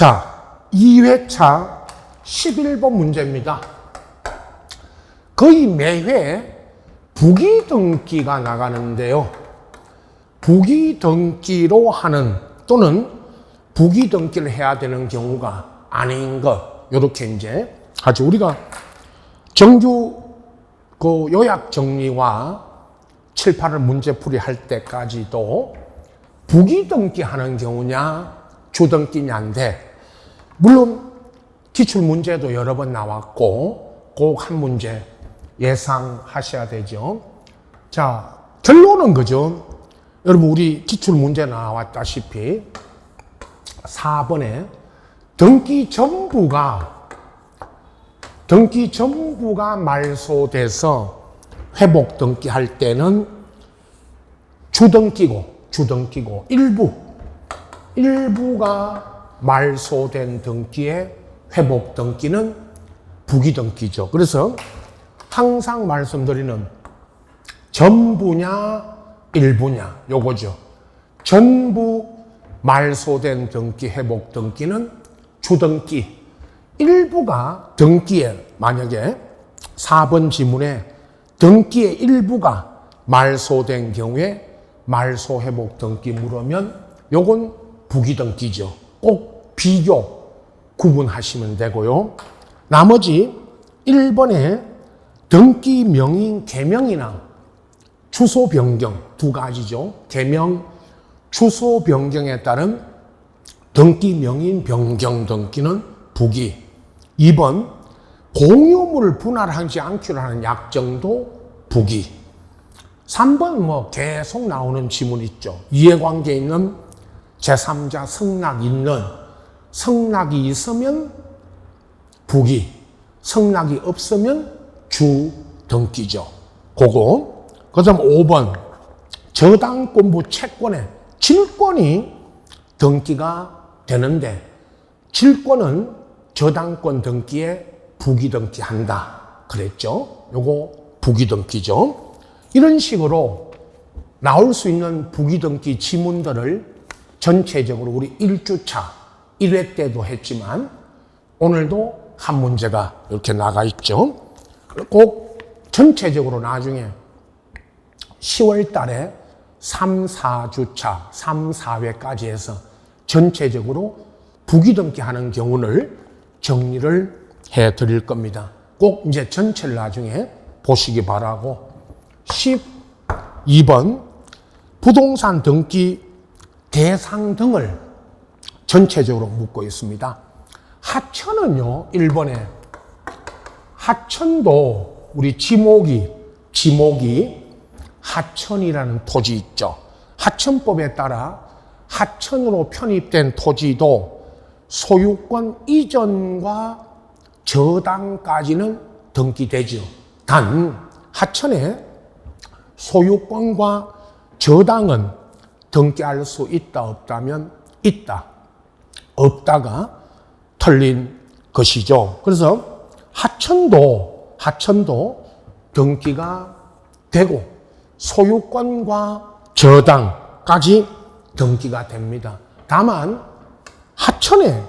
자, 2회차 11번 문제입니다. 거의 매회 부기등기가 나가는데요. 부기등기로 하는 또는 부기등기를 해야 되는 경우가 아닌 것, 이렇게 이제 하죠. 우리가 정규 그 요약 정리와 7, 8을 문제풀이 할 때까지도 부기등기 하는 경우냐 주등기냐인데, 물론 기출 문제도 여러 번 나왔고 꼭 한 문제 예상하셔야 되죠. 자, 결론은 그죠. 여러분, 우리 기출 문제 나왔다시피 4번에 등기 전부가 말소돼서 회복 등기할 때는 주등기고 일부가 말소된 등기의 회복 등기는 부기등기죠. 그래서 항상 말씀드리는 전부냐 일부냐 요거죠. 전부 말소된 등기 회복 등기는 주등기, 일부가 등기에, 만약에 4번 지문에 등기의 일부가 말소된 경우에 말소 회복 등기 물으면 요건 부기등기죠. 꼭 비교 구분하시면 되고요. 나머지 1번에 등기 명의 개명이나 주소 변경 두 가지죠. 개명, 주소 변경에 따른 등기 명의 변경 등기는 부기. 2번 공유물을 분할하지 않기로 하는 약정도 부기. 3번 뭐 계속 나오는 지문 있죠. 이해관계 있는 제3자 성락이 있으면 부기, 성락이 없으면 주등기죠. 그거. 그 다음 5번 저당권부 채권의 질권이 등기가 되는데, 질권은 저당권 등기에 부기등기 한다 그랬죠. 요거 부기등기죠. 이런 식으로 나올 수 있는 부기등기 지문들을 전체적으로 우리 1주차 1회 때도 했지만 오늘도 한 문제가 이렇게 나가 있죠. 꼭 전체적으로 나중에 10월 달에 3, 4주차, 3, 4회까지 해서 전체적으로 부기등기 하는 경우를 정리를 해 드릴 겁니다. 꼭 이제 전체를 나중에 보시기 바라고. 12번 부동산 등기 대상 등을 전체적으로 묻고 있습니다. 하천은요, 1번에 하천도 우리 지목이 하천이라는 토지 있죠. 하천법에 따라 하천으로 편입된 토지도 소유권 이전과 저당까지는 등기되죠. 단 하천에 소유권과 저당은 등기할 수 있다 없다면 있다, 없다가 틀린 것이죠. 그래서 하천도 등기가 되고 소유권과 저당까지 등기가 됩니다. 다만 하천에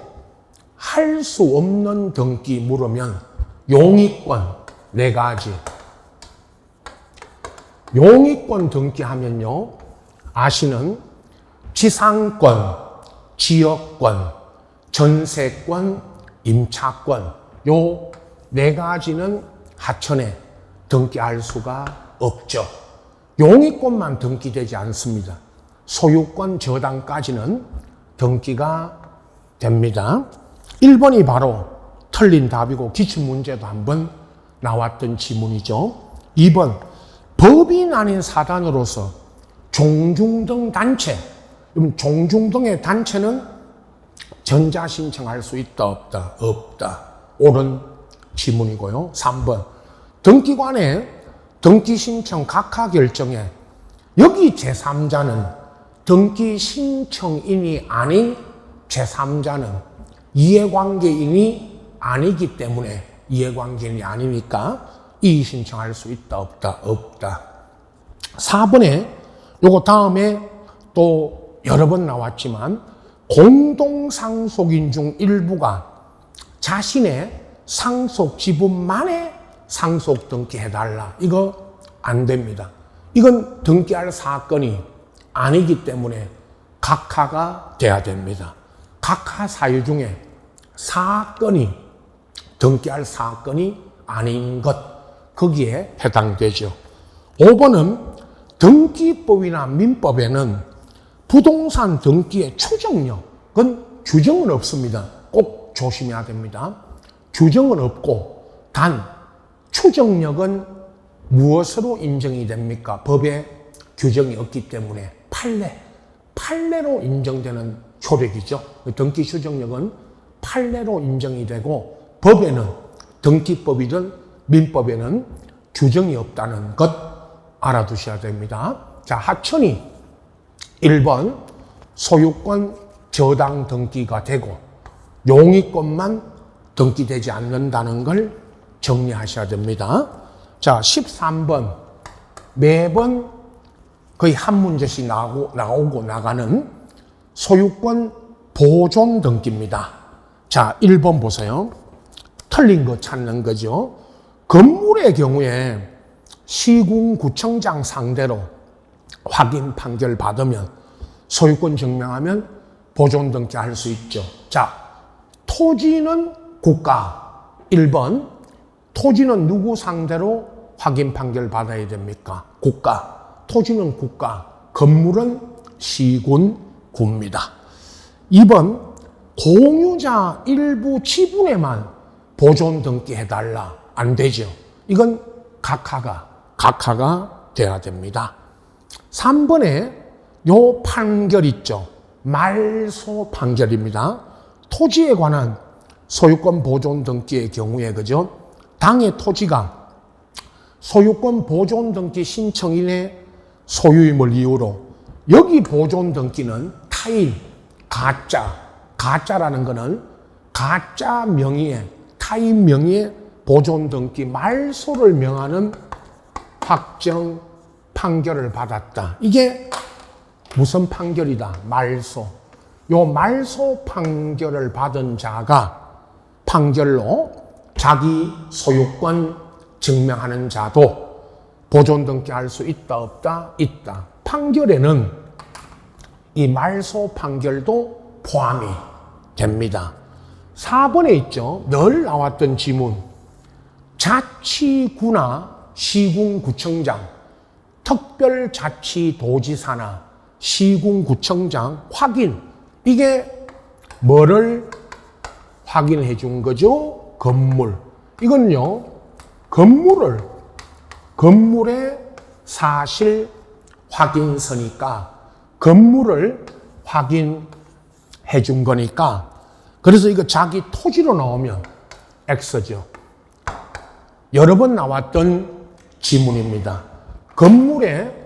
할 수 없는 등기 물으면 용익권 4가지. 용익권 등기하면요, 아시는 지상권, 지역권, 전세권, 임차권 요 4가지는 하천에 등기할 수가 없죠. 용익권만 등기되지 않습니다. 소유권, 저당까지는 등기가 됩니다. 1번이 바로 틀린 답이고 기출문제도 한번 나왔던 지문이죠. 2번 법인 아닌 사단으로서 종중등 단체, 종중등의 단체는 전자신청할 수 있다 없다? 없다. 옳은 지문이고요. 3번 등기관의 등기신청 각하 결정에 여기 제3자는 등기신청인이 아닌 제3자는 이해관계인이 아니기 때문에, 이해관계인이 아니니까 이의신청할 수 있다 없다? 없다. 4번에 요거 다음에 또 여러 번 나왔지만 공동상속인 중 일부가 자신의 상속 지분만에 상속 등기해달라. 이거 안 됩니다. 이건 등기할 사건이 아니기 때문에 각하가 돼야 됩니다. 각하 사유 중에 사건이 등기할 사건이 아닌 것, 거기에 해당되죠. 5번은 등기법이나 민법에는 부동산 등기의 추정력은 규정은 없습니다. 꼭 조심해야 됩니다. 규정은 없고 단 추정력은 무엇으로 인정이 됩니까? 법에 규정이 없기 때문에 판례로 인정되는 효력이죠. 등기 추정력은 판례로 인정이 되고 법에는 등기법이든 민법에는 규정이 없다는 것 알아두셔야 됩니다. 자, 하천이 1번 소유권 저당 등기가 되고 용의권만 등기되지 않는다는 걸 정리하셔야 됩니다. 자, 13번 매번 거의 한 문제씩 나오고 나가는 소유권 보존 등기입니다. 자, 1번 보세요. 틀린 거 찾는 거죠. 건물의 경우에 시군구청장 상대로 확인 판결 받으면 소유권 증명하면 보존 등기할 수 있죠. 자, 토지는 국가. 1번 토지는 누구 상대로 확인 판결 받아야 됩니까? 국가. 토지는 국가. 건물은 시군, 구입니다. 2번 공유자 일부 지분에만 보존 등기해달라. 안 되죠. 이건 각하가 돼야 됩니다. 3번에 요 판결 있죠. 말소 판결입니다. 토지에 관한 소유권 보존 등기의 경우에 그죠? 당의 토지가 소유권 보존 등기 신청인의 소유임을 이유로 여기 보존 등기는 타인, 가짜라는 거는 가짜 명의의 타인 명의의 보존 등기 말소를 명하는 확정 판결을 받았다. 이게 무슨 판결이다? 말소. 요 말소 판결을 받은 자가 판결로 자기 소유권 증명하는 자도 보존 등기할 수 있다 없다? 있다. 판결에는 이 말소 판결도 포함이 됩니다. 4번에 있죠. 늘 나왔던 지문. 자치구나 시군구청장, 특별자치도지사나 시군구청장 확인. 이게 뭐를 확인해 준 거죠? 건물. 이건요, 건물의 사실 확인서니까 건물을 확인해 준 거니까 그래서 이거 자기 토지로 나오면 X죠. 여러 번 나왔던 지문입니다. 건물의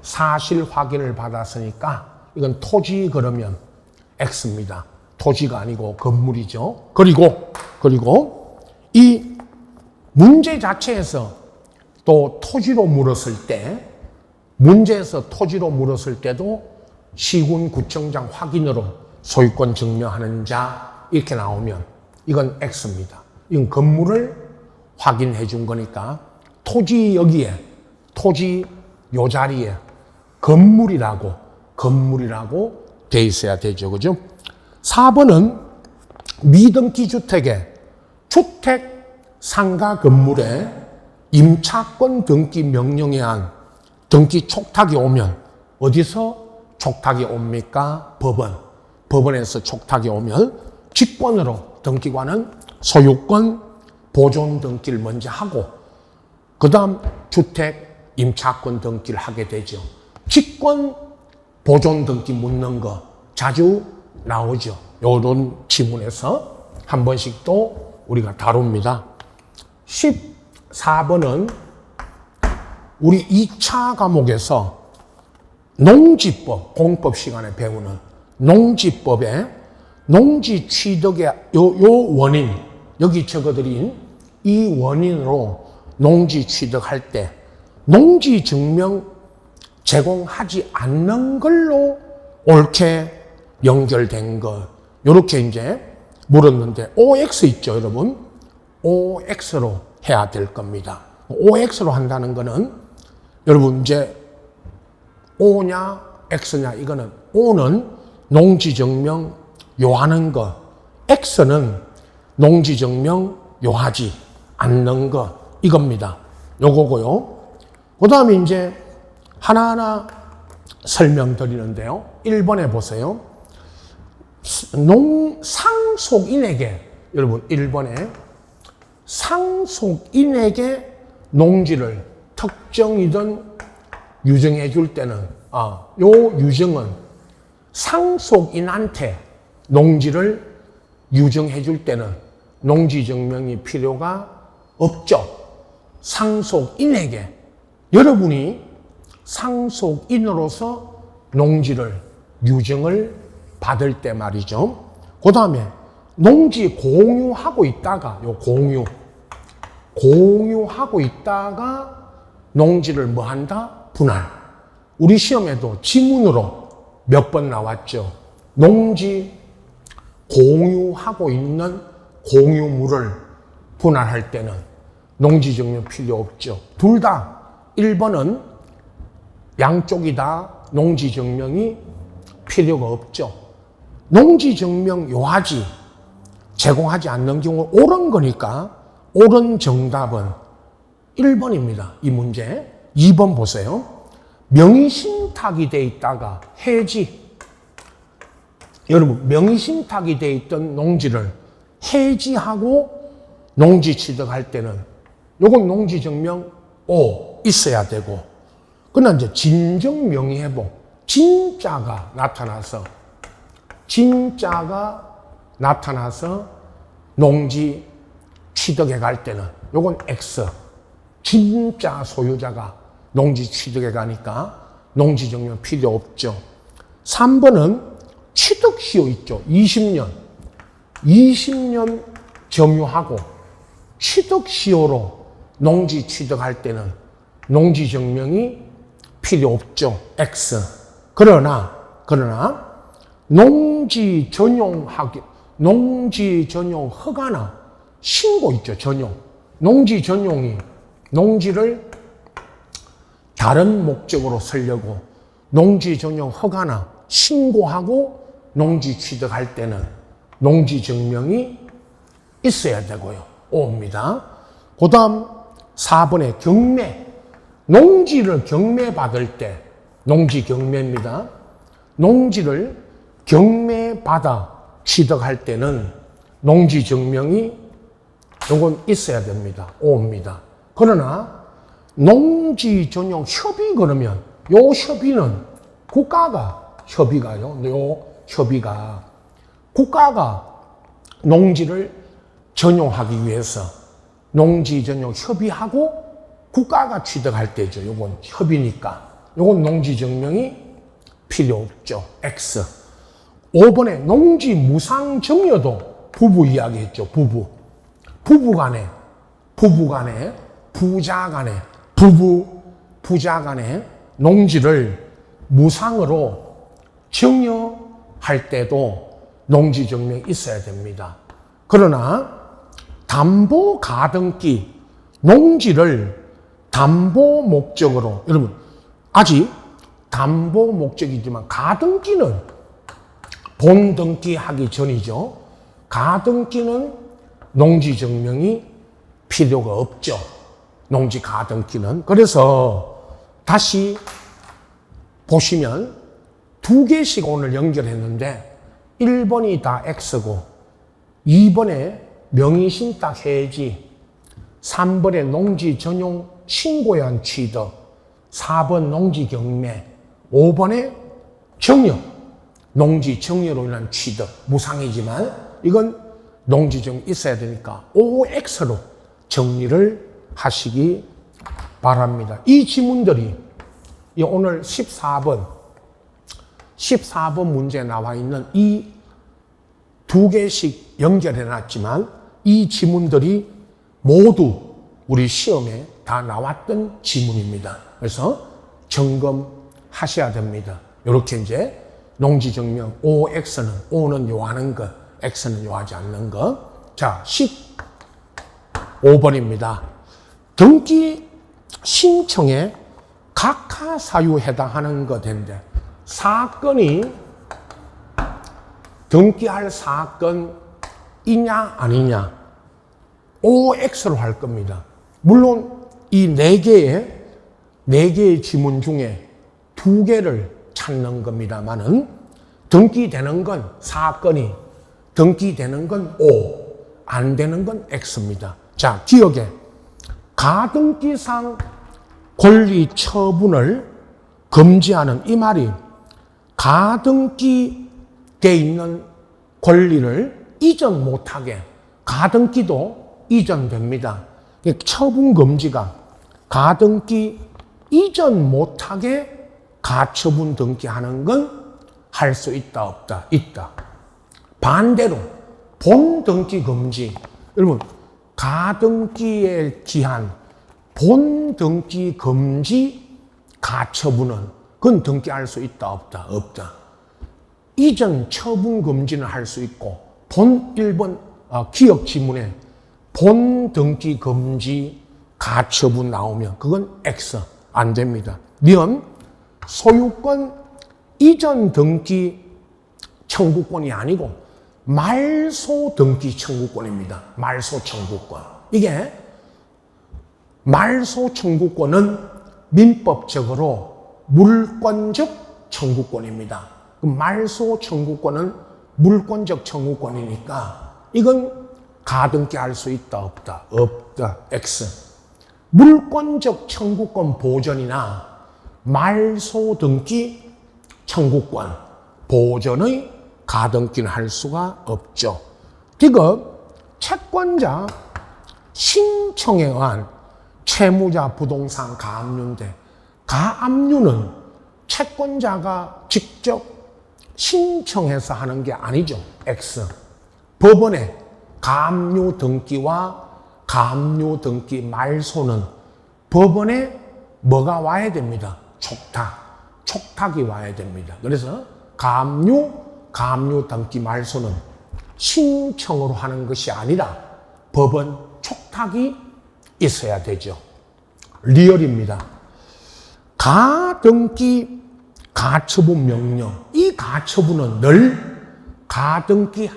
사실 확인을 받았으니까 이건 토지 그러면 X입니다. 토지가 아니고 건물이죠. 그리고 이 문제 자체에서 또 토지로 물었을 때 때도 시군구청장 확인으로 소유권 증명하는 자 이렇게 나오면 이건 X입니다. 이건 건물을 확인해 준 거니까 토지 요 자리에 건물이라고 돼 있어야 되죠. 그죠? 4번은 미등기 주택의 주택 상가 건물에 임차권 등기 명령에 의한 등기 촉탁이 오면 어디서 촉탁이 옵니까? 법원에서 촉탁이 오면 직권으로 등기관은 소유권 보존 등기를 먼저 하고 그 다음 주택 임차권 등기를 하게 되죠. 직권 보존 등기 묻는 거 자주 나오죠. 이런 지문에서 한 번씩 또 우리가 다룹니다. 14번은 우리 2차 과목에서 농지법, 공법 시간에 배우는 농지법의 농지 취득의 요 원인, 여기 적어드린 이 원인으로 농지 취득할 때 농지 증명 제공하지 않는 걸로 옳게 연결된 것. 요렇게 이제 물었는데, OX 있죠, 여러분? OX로 해야 될 겁니다. OX로 한다는 거는, 여러분, 이제 O냐, X냐, 이거는, O는 농지증명 요하는 것, X는 농지증명 요하지 않는 것, 이겁니다. 요거고요. 그 다음에 이제 하나하나 설명드리는데요. 1번에 보세요. 상속인에게, 여러분 1번에 상속인에게 농지를 특정이든 유증해 줄 때는, 요 유증은 상속인한테 농지를 유증해 줄 때는 농지증명이 필요가 없죠. 상속인에게, 여러분이 상속인으로서 농지를 유증을 받을 때 말이죠. 그 다음에 농지 공유하고 있다가, 공유하고 있다가 농지를 뭐 한다? 분할. 우리 시험에도 지문으로 몇 번 나왔죠. 농지 공유하고 있는 공유물을 분할할 때는 농지증명 필요 없죠. 둘 다 1번은 양쪽이 다 농지증명이 필요가 없죠. 농지증명 요하지 제공하지 않는 경우 옳은 거니까 옳은 정답은 1번입니다. 이 문제. 2번 보세요. 명의신탁이 돼 있다가 해지. 여러분, 명의신탁이 돼 있던 농지를 해지하고 농지 취득할 때는 요건 농지증명 O 있어야 되고, 그러나 이제 진정 명의회복, 진짜가 나타나서 농지 취득해 갈 때는 요건 X. 진짜 소유자가 농지 취득해 가니까 농지증명 필요 없죠. 3번은 취득시효 있죠. 20년 점유하고 취득시효로 농지 취득할 때는 농지증명이 필요 없죠. X. 그러나 농지 전용 허가나 신고 있죠. 전용. 농지 전용이 농지를 다른 목적으로 쓰려고 농지 전용 허가나 신고하고 농지 취득할 때는 농지 증명이 있어야 되고요. O입니다. 그 다음 4번에 경매. 농지를 경매받을 때, 농지 경매입니다. 농지를 경매받아 취득할 때는 농지 증명이 요건 있어야 됩니다. O입니다. 그러나 농지 전용 협의 그러면 요 협의는 국가가 농지를 전용하기 위해서 농지 전용 협의하고 국가가 취득할 때죠. 요건 협의니까. 요건 농지 증명이 필요 없죠. X. 5번에 농지 무상 증여도 부부 이야기했죠. 부자 간에 농지를 무상으로 증여할 때도 농지 증명이 있어야 됩니다. 그러나 담보 가등기, 농지를 담보 목적으로, 여러분 아직 담보 목적이지만 가등기는 본등기 하기 전이죠. 가등기는 농지 증명이 필요가 없죠. 농지 가등기는. 그래서 다시 보시면 2개씩 오늘 연결했는데 1번이 다 X고 2번에 명의신탁 해지, 3번에 농지 전용 신고에 한 취득, 4번 농지 경매, 5번에 정여, 농지 정여로 인한 취득, 무상이지만 이건 농지 좀 있어야 되니까 OX로 정리를 하시기 바랍니다. 이 지문들이 오늘 14번 문제에 나와 있는 이 2개씩 연결해 놨지만 이 지문들이 모두 우리 시험에 다 나왔던 지문입니다. 그래서 점검하셔야 됩니다. 이렇게 이제 농지증명 OX는 O는 요하는 것, X는 요하지 않는 것. 자, 15번입니다. 등기 신청에 각하사유 해당하는 것인데 사건이 등기할 사건이냐 아니냐 OX로 할 겁니다. 물론 이 네 개의 지문 중에 2개를 찾는 겁니다만은 등기되는 건 사건이, 등기되는 건 O, 안 되는 건 X입니다. 자, 기억에 가등기상 권리 처분을 금지하는 이 말이 가등기돼 있는 권리를 이전 못하게, 가등기도 이전됩니다. 처분 금지가 가등기 이전 못하게 가처분 등기하는 건 할 수 있다 없다? 있다. 반대로 본 등기 금지, 여러분 가등기의 기한 본 등기 금지 가처분은 그건 등기할 수 있다 없다? 없다. 이전 처분 금지는 할 수 있고 본 1번 기억 지문에 본 등기 금지 가처분 나오면 그건 X 안 됩니다. 면 소유권 이전 등기 청구권이 아니고 말소 등기 청구권입니다. 말소 청구권. 이게 말소 청구권은 민법적으로 물권적 청구권입니다. 말소 청구권은 물권적 청구권이니까 이건 가등기 할 수 있다 없다? 없다. X. 물권적 청구권 보전이나 말소 등기 청구권 보전의 가등기는 할 수가 없죠. 지금 채권자 신청에 의한 채무자 부동산 가압류인데 가압류는 채권자가 직접 신청해서 하는 게 아니죠. X. 법원에 가압류 등기와 가압류 등기 말소는 법원에 뭐가 와야 됩니다. 촉탁이 와야 됩니다. 그래서 가압류 등기 말소는 신청으로 하는 것이 아니라 법원 촉탁이 있어야 되죠. 리얼입니다. 가등기 가처분 명령, 이 가처분은 늘 가등기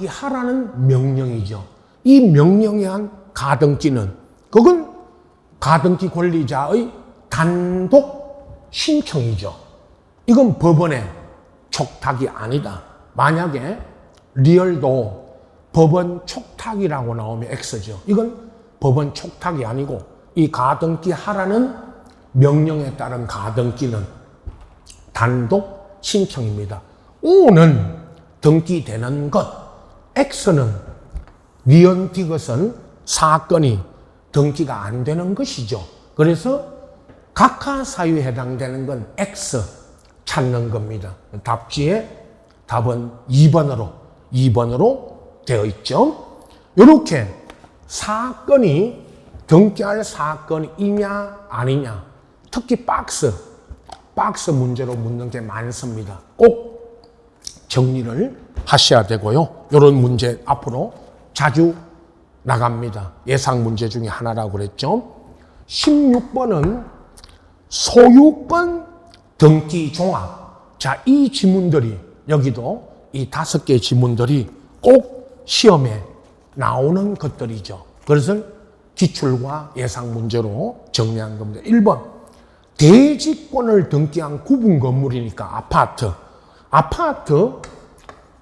하라는 명령이죠. 이 명령에 한 가등기는 그건 가등기 권리자의 단독 신청이죠. 이건 법원의 촉탁이 아니다. 만약에 리얼도 법원 촉탁이라고 나오면 X죠. 이건 법원 촉탁이 아니고 이 가등기 하라는 명령에 따른 가등기는 단독 신청입니다. O는 등기되는 것, X는 위헌티 것은 사건이 등기가 안 되는 것이죠. 그래서 각하사유에 해당되는 건 X 찾는 겁니다. 답지에 답은 2번으로 되어 있죠. 이렇게 사건이 등기할 사건이냐 아니냐, 특히 박스 문제로 묻는 게 많습니다. 꼭 정리를 하셔야 되고요. 이런 문제 앞으로 자주 나갑니다. 예상 문제 중에 하나라고 그랬죠. 16번은 소유권 등기 종합. 자, 이 지문들이 여기도 이 5개 지문들이 꼭 시험에 나오는 것들이죠. 그것을 기출과 예상 문제로 정리한 겁니다. 1번, 대지권을 등기한 구분 건물이니까 아파트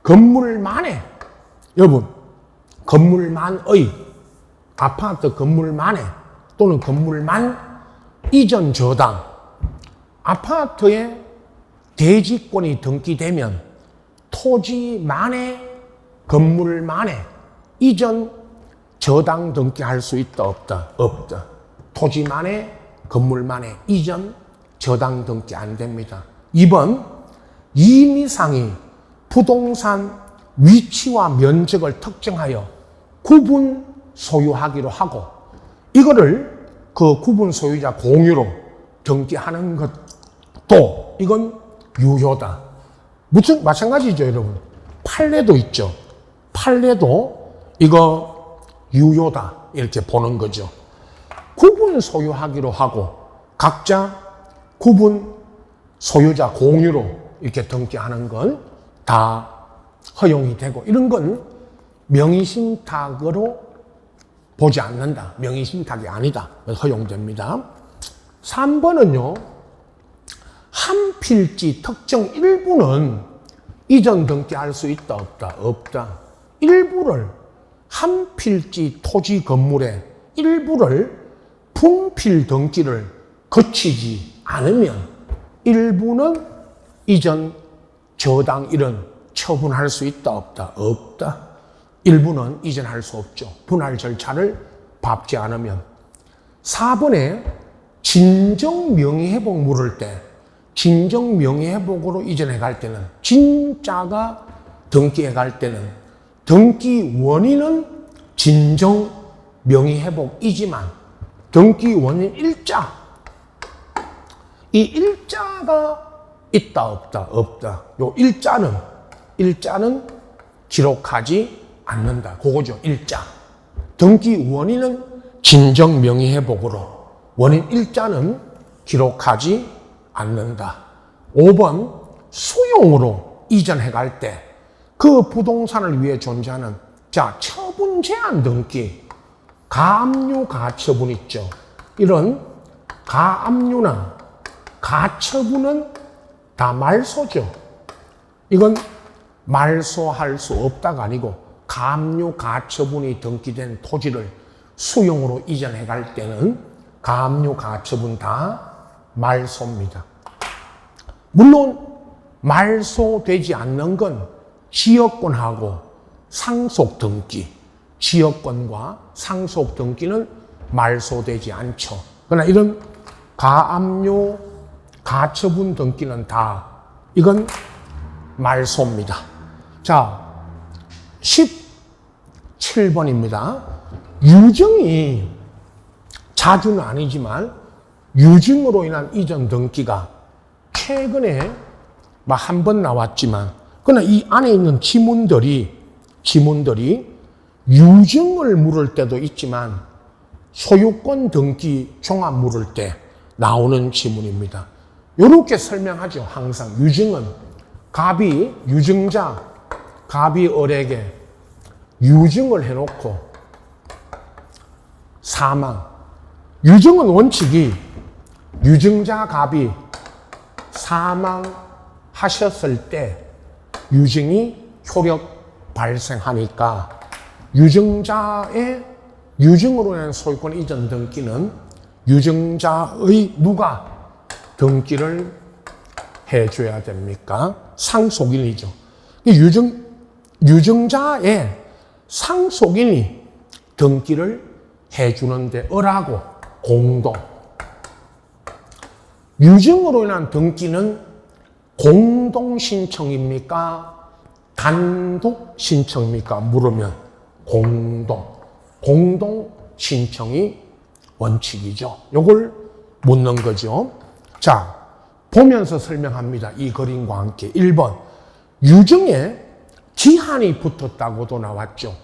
건물만에, 여러분, 건물만의, 아파트 건물만에 또는 건물만 이전 저당, 아파트에 대지권이 등기되면 토지만에, 건물만에 이전 저당 등기할 수 있다 없다? 없다. 토지만에, 건물만에 이전 저당 등기 안 됩니다. 2번, 임의상이 부동산 위치와 면적을 특정하여 구분 소유하기로 하고 이거를 그 구분 소유자 공유로 등기하는 것도 이건 유효다. 무슨 마찬가지죠, 여러분. 판례도 있죠. 판례도 이거 유효다 이렇게 보는 거죠. 구분 소유하기로 하고 각자 구분 소유자 공유로 이렇게 등기하는 건 다 허용이 되고, 이런 건 명의신탁으로 보지 않는다. 명의신탁이 아니다. 허용됩니다. 3번은요. 한 필지 특정 일부는 이전 등기할 수 있다, 없다? 없다. 일부를, 한 필지 토지 건물의 일부를 분필 등기를 거치지 않으면 일부는 이전 저당 이런 처분할 수 있다, 없다? 없다. 일부는 이전할 수 없죠. 분할 절차를 밟지 않으면. 4번에 진정 명의회복 물을 때, 진정 명의회복으로 이전해 갈 때는, 진짜가 등기해 갈 때는 등기 원인은 진정 명의회복이지만 등기 원인 일자, 이 일자가 있다, 없다? 없다. 요 일자는 기록하지 않는다. 그거죠, 일자. 등기 원인은 진정 명의회복으로, 원인 일자는 기록하지 않는다. 5번, 수용으로 이전해 갈 때 그 부동산을 위해 존재하는, 자, 처분 제한 등기, 가압류, 가처분 있죠. 이런 가압류나 가처분은 다 말소죠. 이건 말소할 수 없다가 아니고 가압류, 가처분이 등기된 토지를 수용으로 이전해 갈 때는 가압류, 가처분 다 말소입니다. 물론 말소되지 않는 건 지역권하고 상속 등기, 지역권과 상속 등기는 말소되지 않죠. 그러나 이런 가압류, 가처분 등기는 다 이건 말소입니다. 자, 17번입니다. 유증이 자주는 아니지만 유증으로 인한 이전 등기가 최근에 한 번 나왔지만, 그러나 이 안에 있는 지문들이 유증을 물을 때도 있지만 소유권 등기 종합 물을 때 나오는 지문입니다. 이렇게 설명하죠. 항상 유증은 갑이, 유증자, 갑이 을에게 유증을 해놓고 사망. 유증은 원칙이 유증자 갑이 사망하셨을 때 유증이 효력 발생하니까 유증자의 유증으로 인한 소유권 이전 등기는 유증자의 누가 등기를 해줘야 됩니까? 상속인이죠. 유증자의 상속인이 등기를 해주는데 을하고 공동. 유증으로 인한 등기는 공동 신청입니까? 단독 신청입니까? 물으면 공동 신청이 원칙이죠. 요걸 묻는 거죠. 자, 보면서 설명합니다. 이 그림과 함께. 1번, 유증에 기한이 붙었다고도 나왔죠.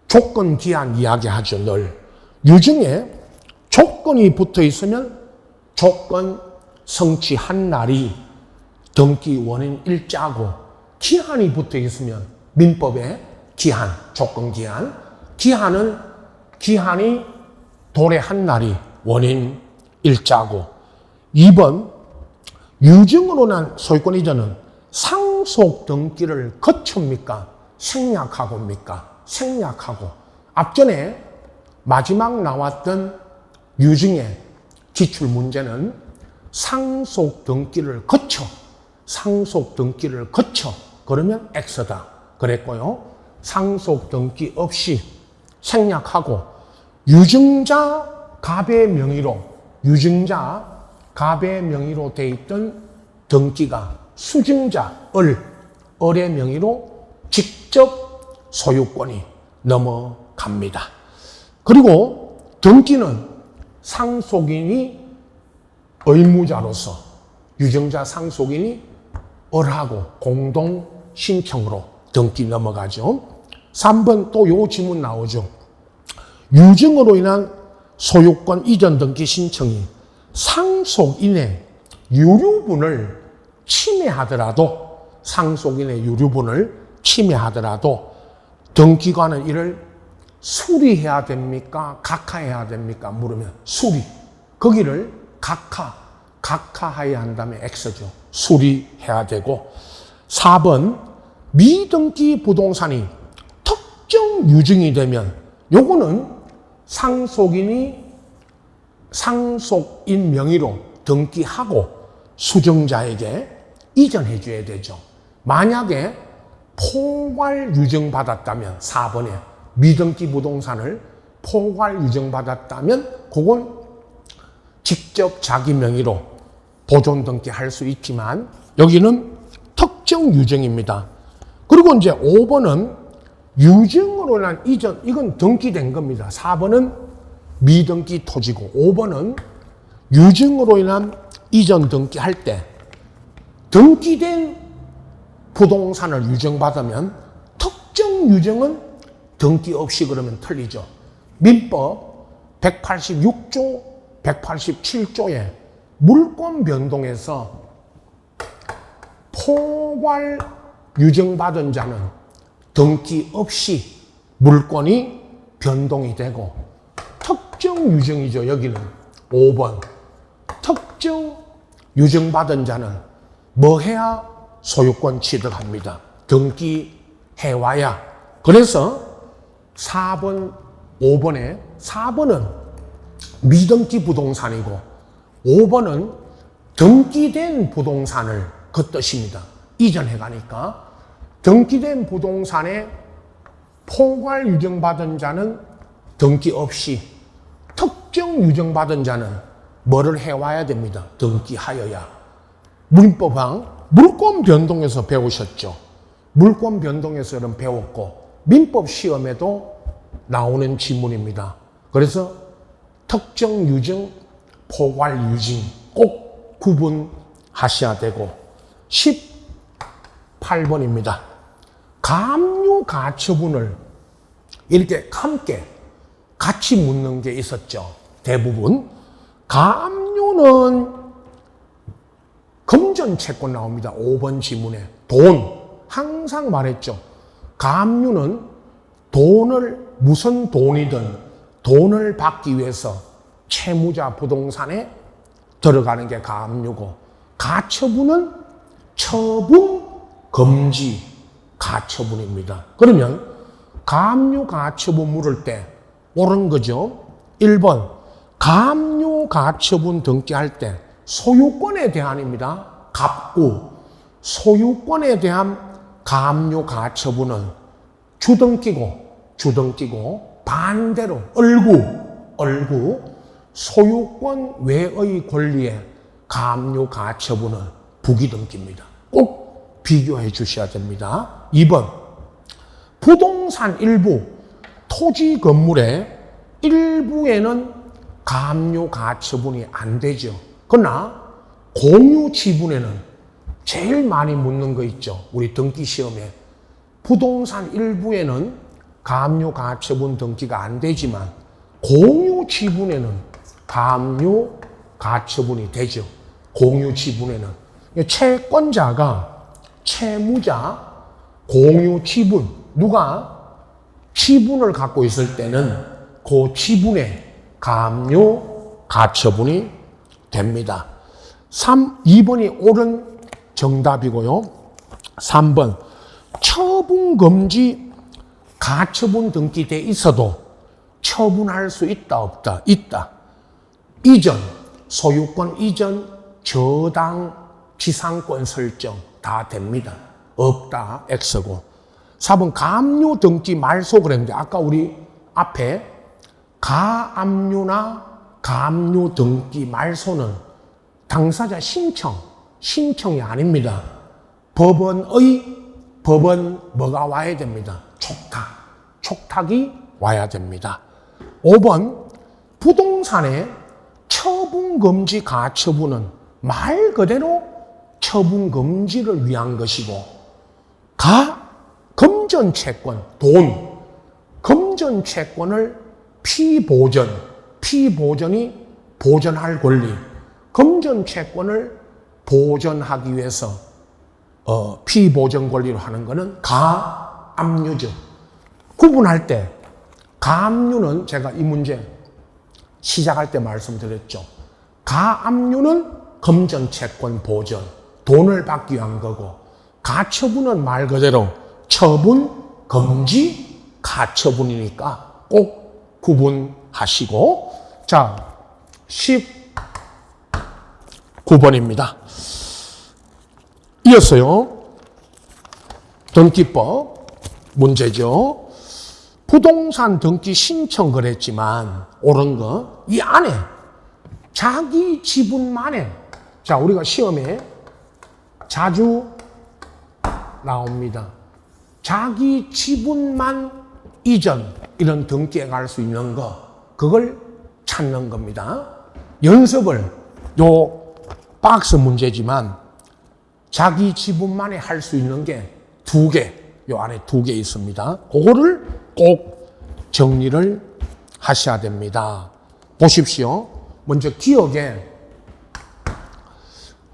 조건 기한 이야기하죠, 늘. 유증에 조건이 붙어 있으면 조건 성취한 날이 등기 원인 일자고, 기한이 붙어 있으면 민법에 기한, 조건 기한, 기한이 도래한 날이 원인 일자고. 2번, 유증으로 난 소유권 이전은 상속 등기를 거칩니까? 생략하고입니까? 생략하고. 앞전에 마지막 나왔던 유증의 기출 문제는 상속 등기를 거쳐, 그러면 X다 그랬고요. 상속 등기 없이 생략하고 유증자 갑의 명의로 돼 있던 등기가 수증자 을의 명의로 직접 소유권이 넘어갑니다. 그리고 등기는 상속인이 의무자로서, 유증자 상속인이 을하고 공동 신청으로 등기 넘어가죠. 3번 또 요 지문 나오죠. 유증으로 인한 소유권 이전 등기 신청이 상속인의 유류분을 침해하더라도 상속인의 유류분을 침해하더라도 등기관은 이를 수리해야 됩니까? 각하해야 됩니까? 물으면 수리. 거기를 각하해야 한다면 X죠. 수리해야 되고 4번 미등기 부동산이 특정 유증이 되면 요거는 상속인 명의로 등기하고 수증자에게 이전해 줘야 되죠. 만약에 포괄 유증 받았다면 4번에 미등기 부동산을 포괄 유증 받았다면 그건 직접 자기 명의로 보존 등기할 수 있지만 여기는 특정 유증입니다. 그리고 이제 5번은 유증으로 인한 이전, 이건 등기된 겁니다. 4번은 미등기 토지고 5번은 유증으로 인한 이전 등기할 때 등기된 부동산을 유증받으면 특정 유증은 등기 없이 그러면 틀리죠. 민법 186조, 187조에 물권 변동에서 포괄 유증받은 자는 등기 없이 물권이 변동이 되고 특정 유증이죠. 여기는 5번. 특정 유증받은 자는 뭐 해야 소유권 취득합니다. 등기해와야. 그래서 4번, 5번에 4번은 미등기 부동산이고 5번은 등기된 부동산을 그 뜻입니다. 이전해 가니까 등기된 부동산에 포괄 유증받은 자는 등기 없이 특정 유증받은 자는 뭐를 해와야 됩니다. 등기하여야. 민법상 물권 변동에서 배우셨죠. 물권 변동에서는 배웠고 민법 시험에도 나오는 지문입니다. 그래서 특정 유증, 포괄 유증 꼭 구분하셔야 되고 18번입니다. 가압류 가처분을 이렇게 함께 같이 묻는 게 있었죠. 대부분. 가압류는 금전 채권 나옵니다. 5번 지문에. 돈. 항상 말했죠. 가압류는 돈을, 무슨 돈이든 돈을 받기 위해서 채무자 부동산에 들어가는 게 가압류고, 가처분은 처분 금지 가처분입니다. 그러면 가압류 가처분 물을 때 옳은 거죠. 1번 가압류 가처분 등기할 때 소유권에 대한입니다. 갑구. 소유권에 대한 가압류 가처분은 주등기고 반대로 을구 소유권 외의 권리의 가압류 가처분은 부기등기입니다. 꼭 비교해 주셔야 됩니다. 2번 부동산 일부 토지 건물의 일부에는 가압류 가처분이 안 되죠. 그러나 공유 지분에는 제일 많이 묻는 거 있죠. 우리 등기 시험에 부동산 일부에는 가압류 가처분 등기가 안 되지만 공유 지분에는 가압류 가처분이 되죠. 공유 지분에는 채권자가 채무자 공유 지분, 누가 지분을 갖고 있을 때는 그 지분에 가압류 가처분이 됩니다. 2번이 옳은 정답이고요. 3번 처분금지 가처분 등기돼 있어도 처분할 수 있다 없다? 있다. 이전, 소유권 이전, 저당, 지상권 설정 다 됩니다. 없다, X고. 4번 가압류 등기 말소 그랬는데 아까 우리 앞에 가압류나 가압류 등기 말소는 당사자 신청이 아닙니다. 법원 뭐가 와야 됩니다. 촉탁이 와야 됩니다. 5번 부동산의 처분금지 가처분은 말 그대로 처분 금지를 위한 것이고, 금전 채권, 돈, 금전 채권을 피보전이 보전할 권리, 금전 채권을 보전하기 위해서 피보전 권리로 하는 것은 가압류죠. 구분할 때 가압류는 제가 이 문제 시작할 때 말씀드렸죠. 가압류는 금전 채권 보전, 돈을 받기 위한 거고, 가처분은 말 그대로 처분 금지 가처분이니까 꼭 구분하시고, 자, 19번입니다. 이어서요, 등기법 문제죠. 부동산 등기 신청을 했지만 옳은 거, 이 안에 자기 지분만에, 자, 우리가 시험에 자주 나옵니다. 자기 지분만 이전, 이런 등기에 갈 수 있는 거, 그걸 찾는 겁니다. 연습을, 요 박스 문제지만 자기 지분만에 할 수 있는 게 2개, 요 안에 2개 있습니다. 그거를 꼭 정리를 하셔야 됩니다. 보십시오. 먼저 기억에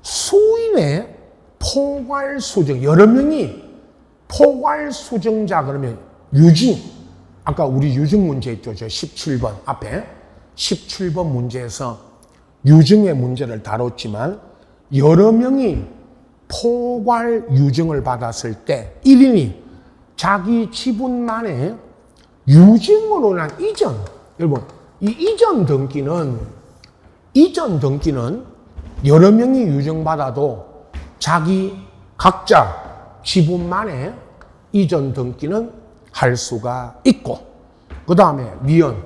수인의 포괄수정, 여러 명이 포괄수정자 그러면 유증, 아까 우리 유증 문제 있죠. 저 17번 앞에 17번 문제에서 유증의 문제를 다뤘지만, 여러 명이 포괄 유증을 받았을 때 1인이 자기 지분만의 유증으로 난 이전, 여러분 이 이전 등기는 여러 명이 유증받아도 자기 각자 지분만의 이전 등기는 할 수가 있고, 그 다음에 미연,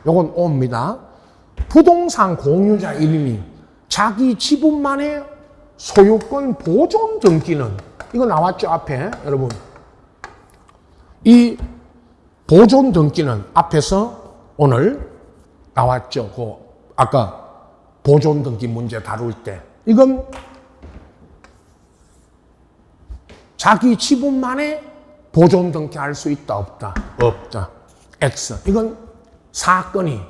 요건 옵니다. 부동산 공유자 1인이 자기 지분만의 소유권 보존 등기는, 이거 나왔죠 앞에 여러분. 이 보존 등기는 앞에서 오늘 나왔죠. 그 아까 보존 등기 문제 다룰 때, 이건 자기 지분만의 보존 등기할 수 있다 없다? 없다. X. 이건 사건이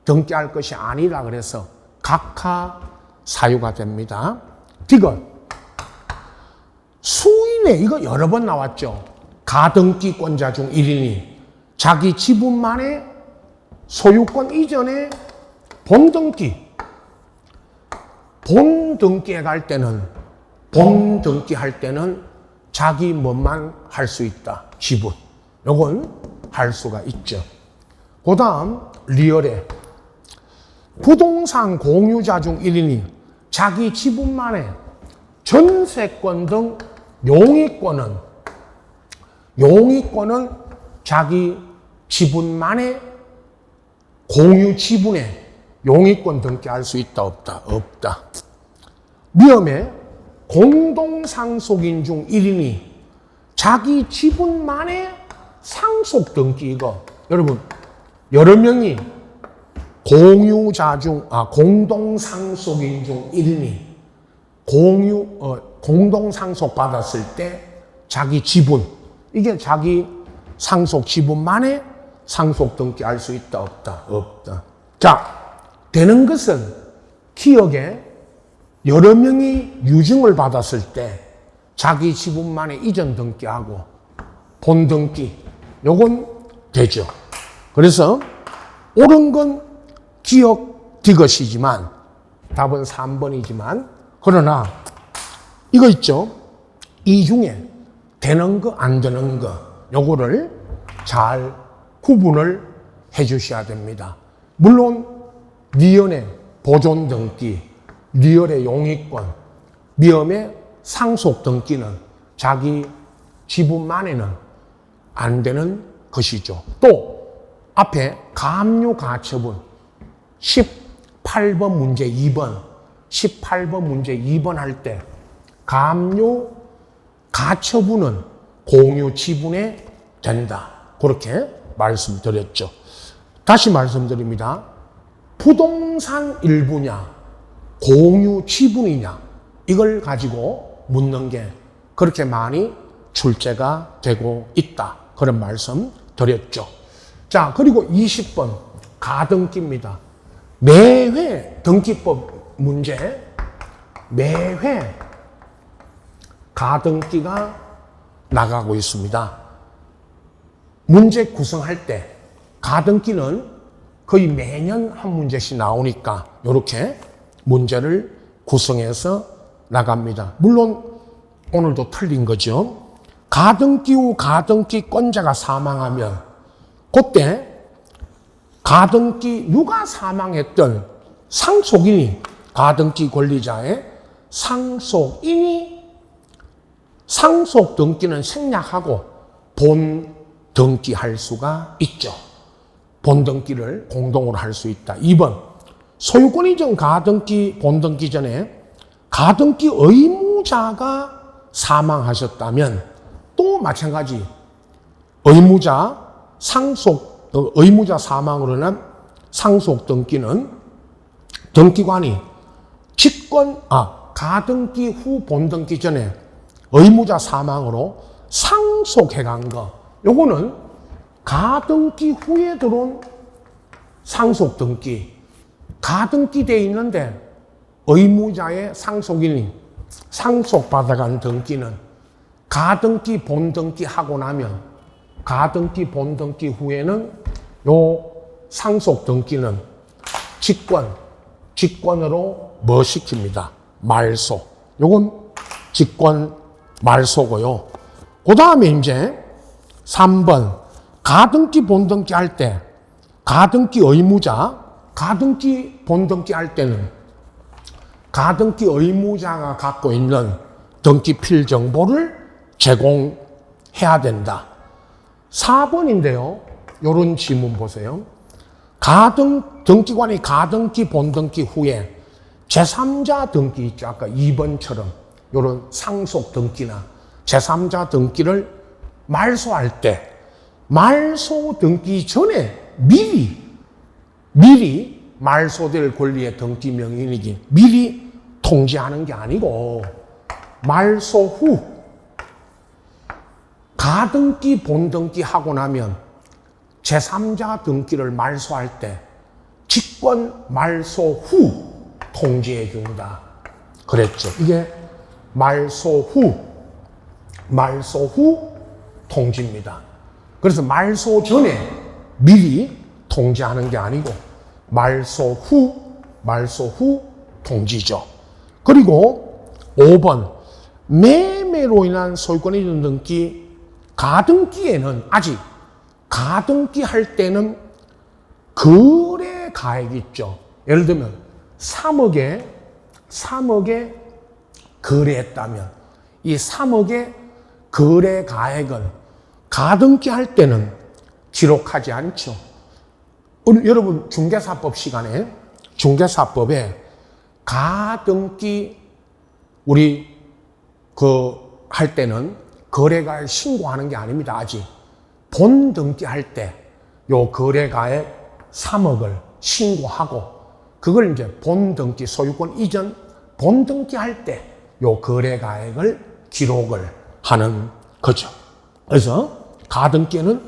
등기할 것이 아니라 그래서 각하 사유가 됩니다. 디귿. 수인에, 이거 여러 번 나왔죠. 가등기권자 중 1인이 자기 지분만의 소유권 이전에 본등기에 갈 때는 자기 것만 할 수 있다. 지분. 요건 할 수가 있죠. 그 다음 리얼에 부동산 공유자 중 1인이 자기 지분만의 전세권 등 용의권은 자기 지분만의 공유 지분에 용의권 등기할 수 있다 없다? 없다. 미음에 공동상속인 중 1인이 자기 지분만의 상속 등기, 이거 여러분 여러 명이 공동상속인 중 1인이 공동상속 받았을 때 자기 지분, 이게 자기 상속 지분만의 상속 등기할 수 있다 없다? 없다. 자, 되는 것은 기억에 여러 명이 유증을 받았을 때 자기 지분만의 이전 등기하고 본 등기, 요건 되죠. 그래서 옳은 건 기억 디귿이지만 답은 3번이지만, 그러나 이거 있죠. 이 중에 되는 거 안 되는 거, 요거를 잘 구분을 해 주셔야 됩니다. 물론 미연의 보존 등기, 리얼의 용의권, 미음의 상속 등기는 자기 지분만에는 안 되는 것이죠. 또 앞에 가압류 가처분 18번 문제 2번 할 때 가압류 가처분은 공유 지분에 된다. 그렇게 말씀드렸죠. 다시 말씀드립니다. 부동산 일부냐, 공유 지분이냐, 이걸 가지고 묻는 게 그렇게 많이 출제가 되고 있다. 그런 말씀 드렸죠. 자, 그리고 20번 가등기입니다. 매회 등기법 문제, 매회 가등기가 나가고 있습니다. 문제 구성할 때 가등기는 거의 매년 한 문제씩 나오니까 이렇게 문제를 구성해서 나갑니다. 물론 오늘도 틀린 거죠. 가등기 후 가등기권자가 사망하면 그때 가등기 누가 사망했던 상속인이 가등기 권리자의 상속인이 상속 등기는 생략하고 본 등기할 수가 있죠. 본 등기를 공동으로 할 수 있다. 2번 소유권 이전 가등기 본 등기 전에 가등기 의무자가 사망하셨다면 또 마찬가지 의무자 사망으로 인한 상속 등기는 등기관이 가등기 후 본등기 전에 의무자 사망으로 상속해 간 거, 요거는 가등기 후에 들어온 상속 등기, 가등기 돼 있는데 의무자의 상속인이 상속받아간 등기는 가등기 본등기 하고 나면 가등기 본등기 후에는 요 상속 등기는 직권으로 뭐 시킵니다. 말소. 요건 직권 말소고요. 그 다음에 이제 3번 가등기 본등기 할 때 가등기 의무자 가등기 본등기 할 때는 가등기 의무자가 갖고 있는 등기 필정보를 제공해야 된다. 4번인데요. 요런 지문 보세요. 등기관이 가등기 본등기 후에 제3자 등기 있죠. 아까 2번처럼 요런 상속 등기나 제3자 등기를 말소할 때 말소 등기 전에 미리 말소될 권리의 등기 명인이기 미리 통지하는 게 아니고 말소 후 가등기 본등기 하고 나면 제3자 등기를 말소할 때 직권 말소 후 통지해 준다. 그랬죠. 이게 말소 후 통지입니다. 그래서 말소 전에 미리 통지하는 게 아니고 말소 후 통지죠. 그리고 5번 매매로 인한 소유권 이전 등기 가등기에는 아직 가등기 할 때는 거래 가액이 있죠. 예를 들면 3억에 거래했다면 이 3억의 거래 가액은 가등기 할 때는 기록하지 않죠. 여러분 중개사법 시간에 중개사법에 가등기 우리 할 때는 거래가액 신고하는 게 아닙니다. 아직 본등기 할 때 요 거래가액 3억을 신고하고 그걸 이제 본등기 소유권 이전 본등기 할 때 요 거래가액을 기록을 하는 거죠. 그래서 가등기는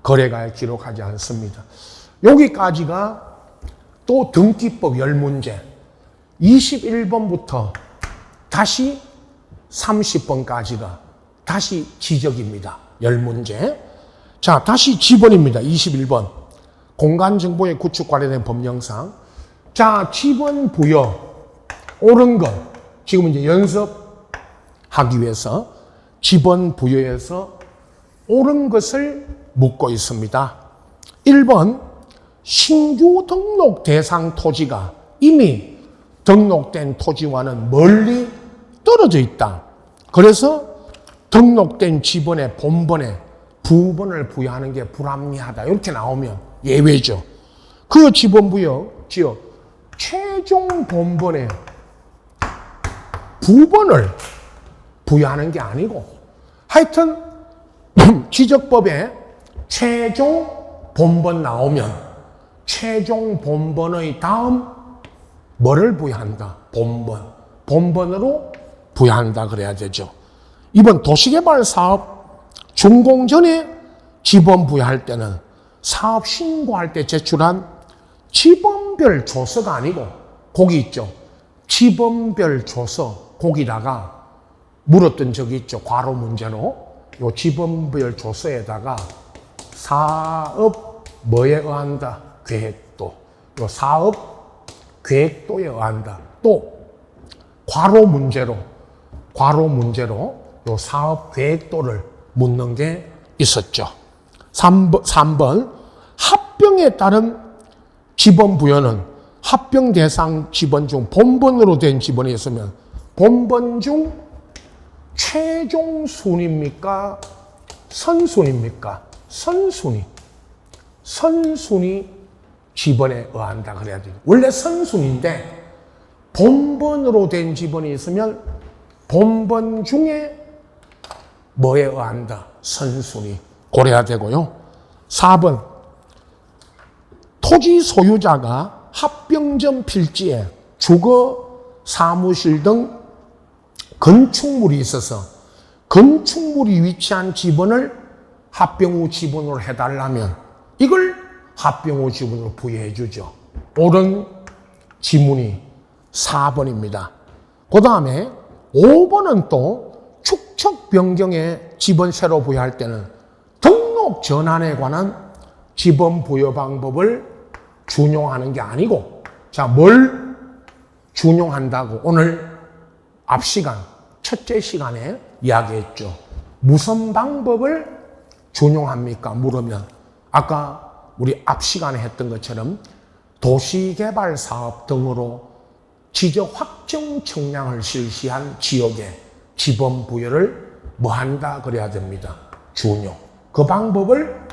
거래가액 기록하지 않습니다. 여기까지가 또 등기법 10문제 21번부터 다시 30번까지가 다시 지적입니다. 10문제. 자, 다시 지번입니다. 21번. 공간정보의 구축 관련된 법령상. 자, 지번 부여. 옳은 것. 지금 이제 연습하기 위해서 지번 부여에서 옳은 것을 묻고 있습니다. 1번. 신규 등록 대상 토지가 이미 등록된 토지와는 멀리 떨어져 있다. 그래서 등록된 지번의 본번에 부번을 부여하는 게 불합리하다. 이렇게 나오면 예외죠. 그 지번 부여, 최종 본번에 부번을 부여하는 게 아니고 하여튼 지적법에 최종 본번 나오면 최종 본번의 다음 뭐를 부여한다? 본번. 본번으로 부여한다 그래야 되죠. 이번 도시개발 사업 준공 전에 지번 부여할 때는 사업 신고할 때 제출한 지번별 조서가 아니고 거기 있죠. 지번별 조서 거기다가 물었던 적이 있죠. 과로 문제로. 요 지번별 조서에다가 사업 뭐에 의한다? 계획도. 요 사업 계획도에 의한다. 또 과로 문제로 요 사업 계획도를 묻는 게 있었죠. 3번 합병에 따른 지번 부여는 합병 대상 지번 중 본번으로 된 지번이 있으면 본번 중 최종 순위입니까? 선순위입니까? 선순위 지번에 의한다 그래야 돼요. 원래 선순위인데 본번으로 된 지번이 있으면 본번 중에 뭐에 의한다? 선순위 고려해야 되고요. 4번 토지 소유자가 합병 전 필지에 주거, 사무실 등 건축물이 있어서 건축물이 위치한 지번을 합병 후 지번으로 해달라면 이걸 합병 후 지번으로 부여해 주죠. 옳은 지문이 4번입니다. 그 다음에 5번은 또 축척 변경에 지번 새로 부여할 때는 등록 전환에 관한 지번 부여 방법을 준용하는 게 아니고, 자, 뭘 준용한다고 오늘 앞 시간, 첫째 시간에 이야기했죠. 무슨 방법을 준용합니까? 물으면 아까 우리 앞 시간에 했던 것처럼 도시개발 사업 등으로 지적 확정 청량을 실시한 지역에 지번 부여를 뭐 한다 그래야 됩니다. 준용. 그 방법을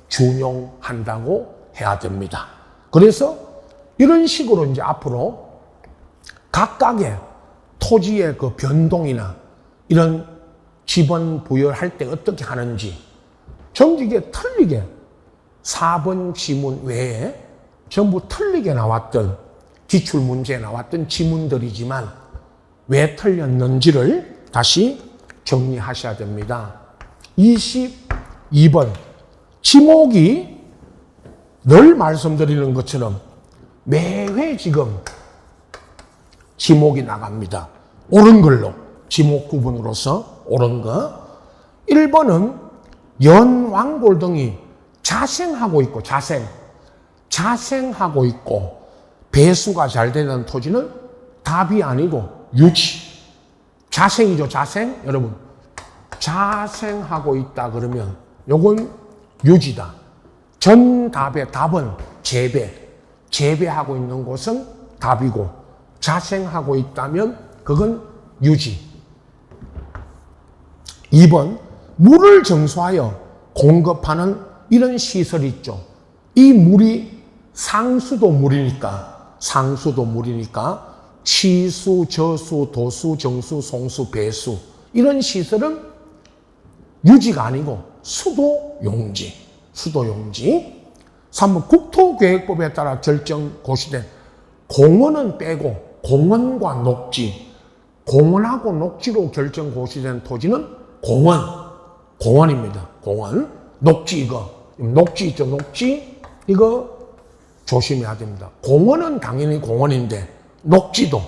준용한다고 해야 됩니다. 그래서 이런 식으로 이제 앞으로 각각의 토지의 그 변동이나 이런 지번 부여할 때 어떻게 하는지 전부 이게 틀리게 4번 지문 외에 전부 틀리게 나왔던 기출 문제에 나왔던 지문들이지만 왜 틀렸는지를 다시 정리하셔야 됩니다. 22번 지목이 늘 말씀드리는 것처럼 매회 지금 지목이 나갑니다. 옳은 걸로 지목 구분으로서 옳은 거. 1번은 연왕골 등이 자생하고 있고 자생하고 있고 배수가 잘 되는 토지는 답이 아니고 유지. 자생이죠, 자생. 여러분, 자생하고 있다 그러면 요건 유지다. 정답의 답은 재배하고 있는 곳은 답이고 자생하고 있다면 그건 유지. 2번, 물을 정수하여 공급하는 이런 시설이 있죠. 이 물이 상수도 물이니까 취수, 저수, 도수, 정수, 송수, 배수 이런 시설은 유지가 아니고 수도 용지. 3번 국토계획법에 따라 결정 고시된 공원은 빼고 공원과 녹지, 공원하고 녹지로 결정 고시된 토지는 공원입니다. 공원. 녹지 녹지 있죠. 녹지 이거 조심해야 됩니다. 공원은 당연히 공원인데 녹지도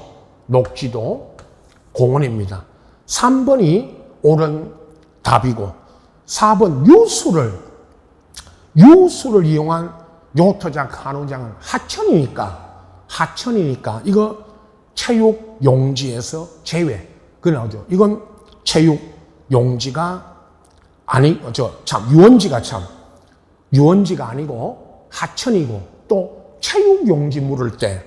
공원입니다. 3번이 옳은 답이고 4번 유수를 이용한 요트장, 간호장은 하천이니까 이거 체육 용지에서 제외. 그 나오죠. 이건 체육 용지가 유원지가 아니고 하천이고 또 체육 용지 물을 때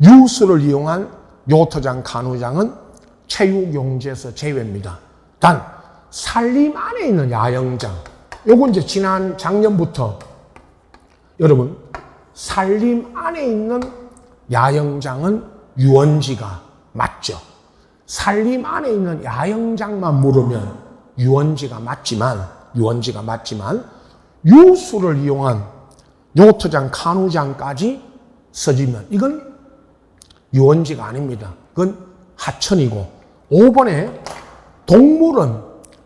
유수를 이용한 요트장, 간호장은 체육 용지에서 제외입니다. 단 산림 안에 있는 야영장, 요건 이제 작년부터 여러분 산림 안에 있는 야영장은 유원지가 맞죠. 산림 안에 있는 야영장만 물으면 유원지가 맞지만 유수를 이용한 요트장, 간호장까지 써지면 이건 유원지가 아닙니다. 그건 하천이고 5번에 동물은,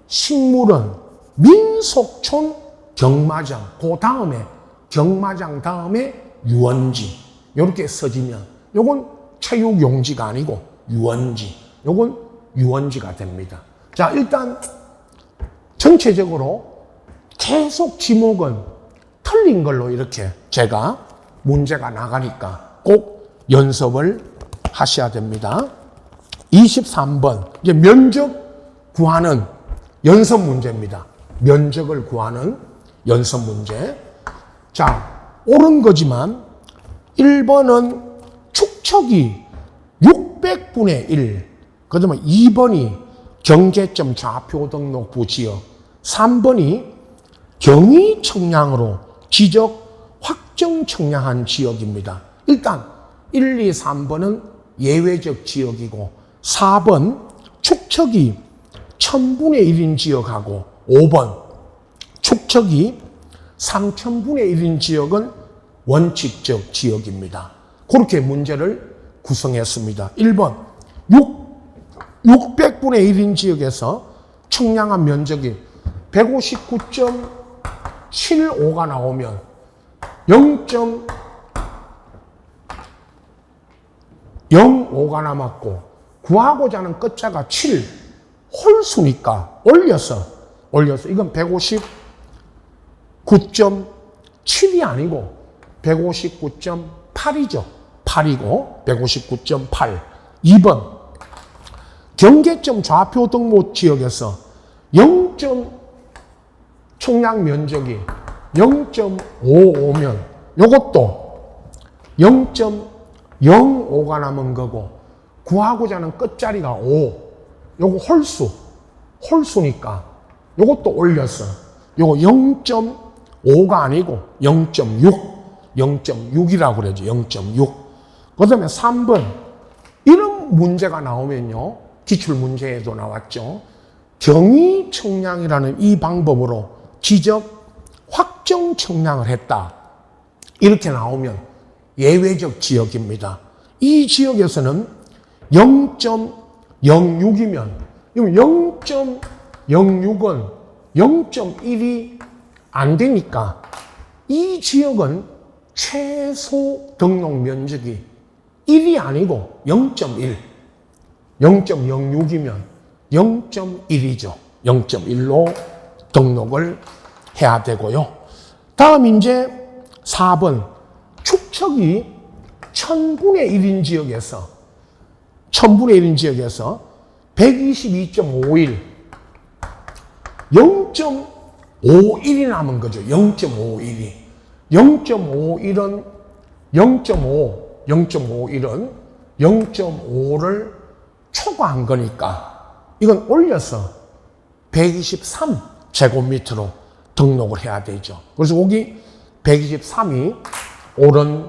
식물은, 민속촌, 경마장, 그 다음에 경마장 다음에 유원지 이렇게 써지면 요건 체육용지가 아니고 유원지, 요건 유원지가 됩니다. 자, 일단 전체적으로 계속 지목은 틀린 걸로 이렇게 제가 문제가 나가니까 꼭 연습을 하셔야 됩니다. 23번 이제 면적 구하는 연습 문제입니다. 면적을 구하는 연습 문제. 자, 옳은 거지만 1번은 축척이 600분의 1, 그 다음에 2번이 경계점 좌표 등록부 지역, 3번이 경위 청량으로 지적 확정 청량한 지역입니다. 일단 1, 2, 3번은 예외적 지역이고 4번 축척이 1000분의 1인 지역하고 5번 축척이 3000분의 1인 지역은 원칙적 지역입니다. 그렇게 문제를 구성했습니다. 1번 600분의 1인 지역에서 청량한 면적이 159.75가 나오면 0.05가 남았고 구하고자 하는 끝자가 7 홀수니까 올려서 이건 159.7이 아니고 159.8이죠. 8이고 159.8. 2번 경계점 좌표 등록 지역에서 청량 면적이 0.55면 요것도 0.05가 남은 거고 구하고자 하는 끝자리가 5. 요거 홀수니까 요것도 올렸어. 요거 0.5가 아니고 0.6이라고 그러죠. 0.6. 그 다음에 3번 이런 문제가 나오면요. 기출문제에도 나왔죠. 경위 청량이라는 이 방법으로 지적 확정 청량을 했다. 이렇게 나오면 예외적 지역입니다. 이 지역에서는 0.06이면 0.06은 0.1이 안 되니까 이 지역은 최소 등록 면적이 1이 아니고 0.1. 0.06이면 0.1이죠. 0.1로 등록을 해야 되고요. 다음 이제 4번 축척이 1000분의 1인 지역에서 122.51 0.51이 남은 거죠. 0.51이 0.51은 0.5를 초과한 거니까 이건 올려서 123 제곱미터로 등록을 해야 되죠. 그래서 거기 123이 옳은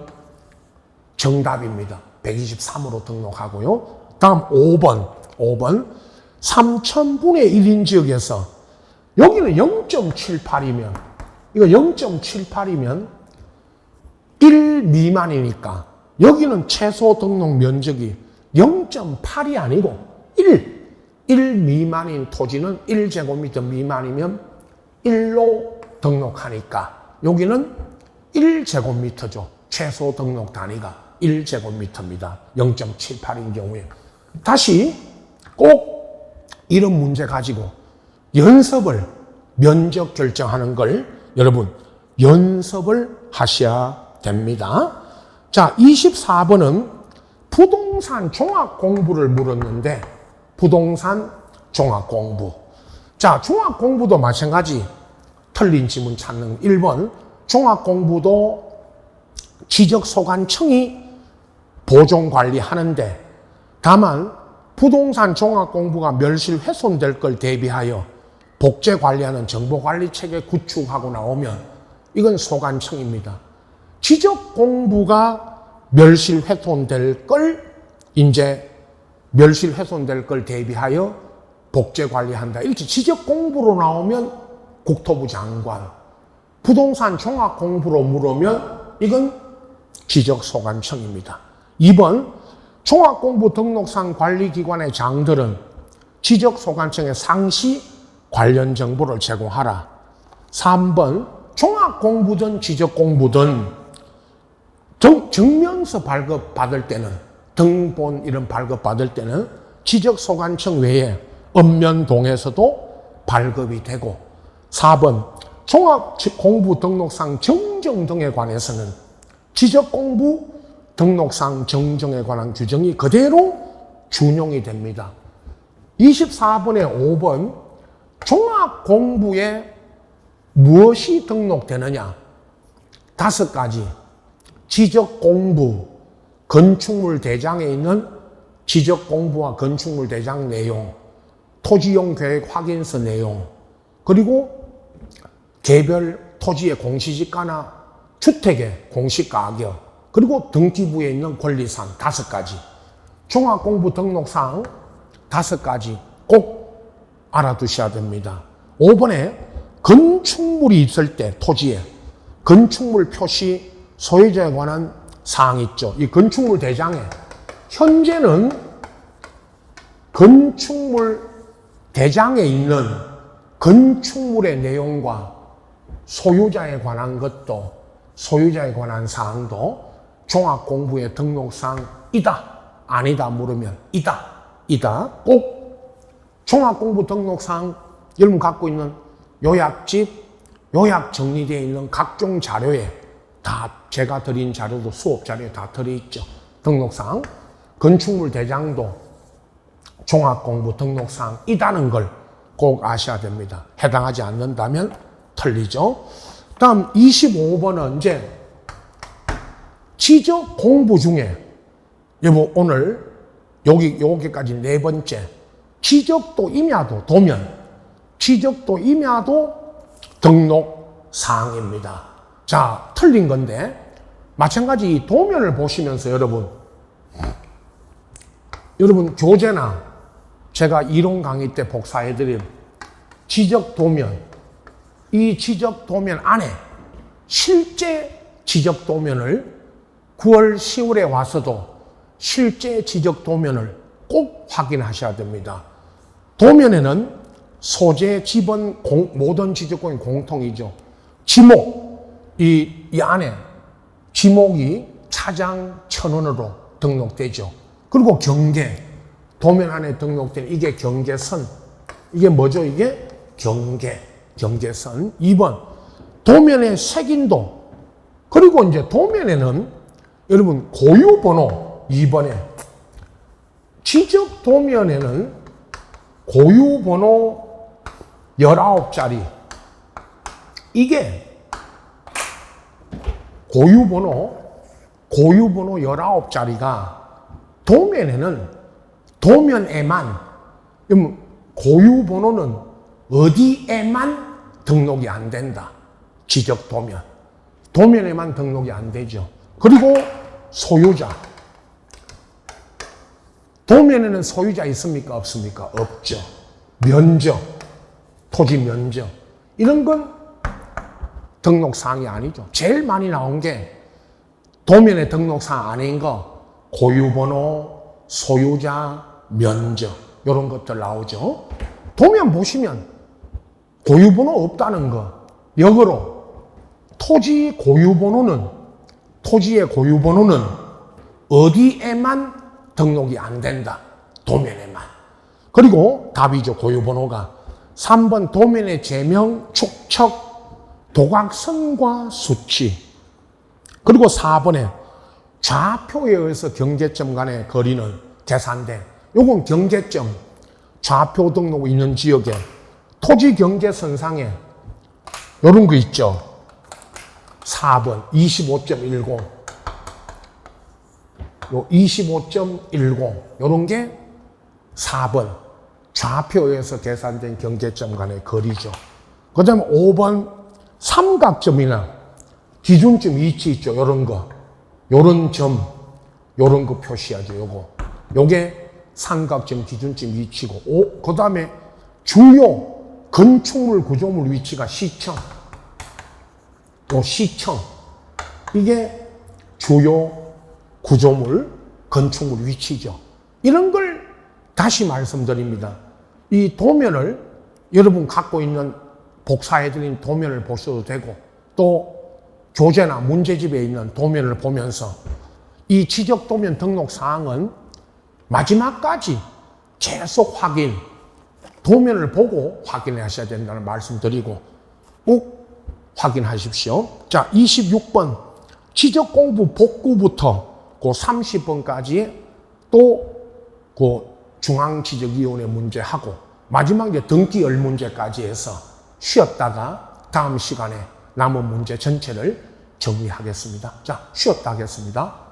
정답입니다. 123으로 등록하고요. 다음 5번 3000분의 1인 지역에서 여기는 0.78이면 이거 0.78이면 1 미만이니까 여기는 최소 등록 면적이 0.8이 아니고 1 미만인 토지는 1제곱미터 미만이면 1로 등록하니까 여기는 1제곱미터죠. 최소 등록 단위가 1제곱미터입니다. 0.78인 경우에. 다시 꼭 이런 문제 가지고 연습을 면적 결정하는 걸 여러분 연습을 하셔야 됩니다. 자, 24번은 부동산 종합 공부를 물었는데 부동산 종합 공부. 자, 종합 공부도 마찬가지 틀린 지문 찾는 1번 종합 공부도 지적소관청이 보존 관리하는데 다만 부동산 종합 공부가 멸실 훼손될 걸 대비하여 복제 관리하는 정보관리 체계 구축하고 나오면 이건 소관청입니다. 지적 공부가 멸실 훼손될 걸 대비하여 복제 관리한다. 이렇게 지적 공부로 나오면 국토부 장관, 부동산 종합 공부로 물으면 이건 지적 소관청입니다. 2번 종합 공부 등록상 관리기관의 장들은 지적소관청에 상시 관련 정보를 제공하라. 3번 종합공부든 지적공부든 증명서 발급받을 때는 등본 이런 발급받을 때는 지적소관청 외에 읍면동에서도 발급이 되고 4번 종합공부등록상 정정 등에 관해서는 지적공부 등록상 정정에 관한 규정이 그대로 준용이 됩니다. 24번에 5번 종합공부에 무엇이 등록되느냐 5가지 지적공부 건축물 대장에 있는 지적공부와 건축물 대장 내용 토지용 계획 확인서 내용 그리고 개별 토지의 공시지가나 주택의 공시가격 그리고 등기부에 있는 권리사항 5가지 종합공부 등록사항 5가지 꼭 알아두셔야 됩니다. 5번에 건축물이 있을 때 토지에 건축물 표시 소유자에 관한 사항이 있죠. 이 건축물 대장에 현재는 건축물 대장에 있는 건축물의 내용과 소유자에 관한 것도 소유자에 관한 사항도 종합공부의 등록사항이다 아니다 물으면 이다 꼭 종합공부 등록사항 여러분 갖고 있는 요약집 요약 정리되어 있는 각종 자료에 다 제가 드린 자료도 수업 자료에 다 들어있죠. 등록사항 건축물 대장도 종합공부 등록사항이라는 걸 꼭 아셔야 됩니다. 해당하지 않는다면 틀리죠. 다음 25번은 이제 지적 공부 중에 여보 오늘 여기까지 4번째 지적도 임야도 도면 지적도 임야도 등록 사항입니다. 자 틀린 건데 마찬가지 이 도면을 보시면서 여러분 교재나 제가 이론 강의 때 복사해드린 지적도면 이 지적도면 안에 실제 지적도면을 9월 10월에 와서도 실제 지적도면을 꼭 확인하셔야 됩니다. 도면에는 소재, 지번, 모든 지적권이 공통이죠. 지목, 이 안에 지목이 차장 1,000원으로 등록되죠. 그리고 경계, 도면 안에 등록된 이게 경계선. 이게 뭐죠? 이게 경계선. 2번, 도면의 색인도. 그리고 이제 도면에는 여러분 고유번호 2번에 지적 도면에는 고유번호 19자리. 이게 고유번호 19자리가 도면에만 고유번호는 어디에만 등록이 안 된다. 지적 도면에만 등록이 안 되죠. 그리고 소유자 도면에는 소유자 있습니까? 없습니까? 없죠. 면적 토지 면적 이런 건 등록사항이 아니죠. 제일 많이 나온 게 도면의 등록사항 아닌 거 고유번호, 소유자, 면적 이런 것들 나오죠. 도면 보시면 고유번호 없다는 거 역으로 토지의 고유번호는 어디에만 등록이 안 된다. 도면에만. 그리고 답이죠. 고유번호가 3번 도면의 제명, 축척, 도각선과 수치. 그리고 4번에 좌표에 의해서 경계점 간의 거리는 계산된. 요건 경계점. 좌표 등록 있는 지역에 토지 경계선상에 요런 거 있죠. 4번 25.10 요 25.10 요런 게 4번 좌표에서 계산된 경계점 간의 거리죠. 그 다음에 5번 삼각점이나 기준점 위치 있죠. 요런 거 요런 점 요런 거 표시하죠. 요게 삼각점 기준점 위치고 그 다음에 주요 건축물 구조물 위치가 시청 시청 이게 주요 구조물 건축물 위치죠. 이런 걸 다시 말씀드립니다. 이 도면을 여러분 갖고 있는 복사해드린 도면을 보셔도 되고 또 교재나 문제집에 있는 도면을 보면서 이 지적도면 등록 사항은 마지막까지 계속 확인, 도면을 보고 확인하셔야 된다는 말씀 드리고 꼭 확인하십시오. 자, 26번 지적공부 복구부터 그 30번까지 또 그 중앙지적위원회 문제하고 마지막 이제 등기열 문제까지 해서 쉬었다가 다음 시간에 남은 문제 전체를 정리하겠습니다. 자, 쉬었다 하겠습니다.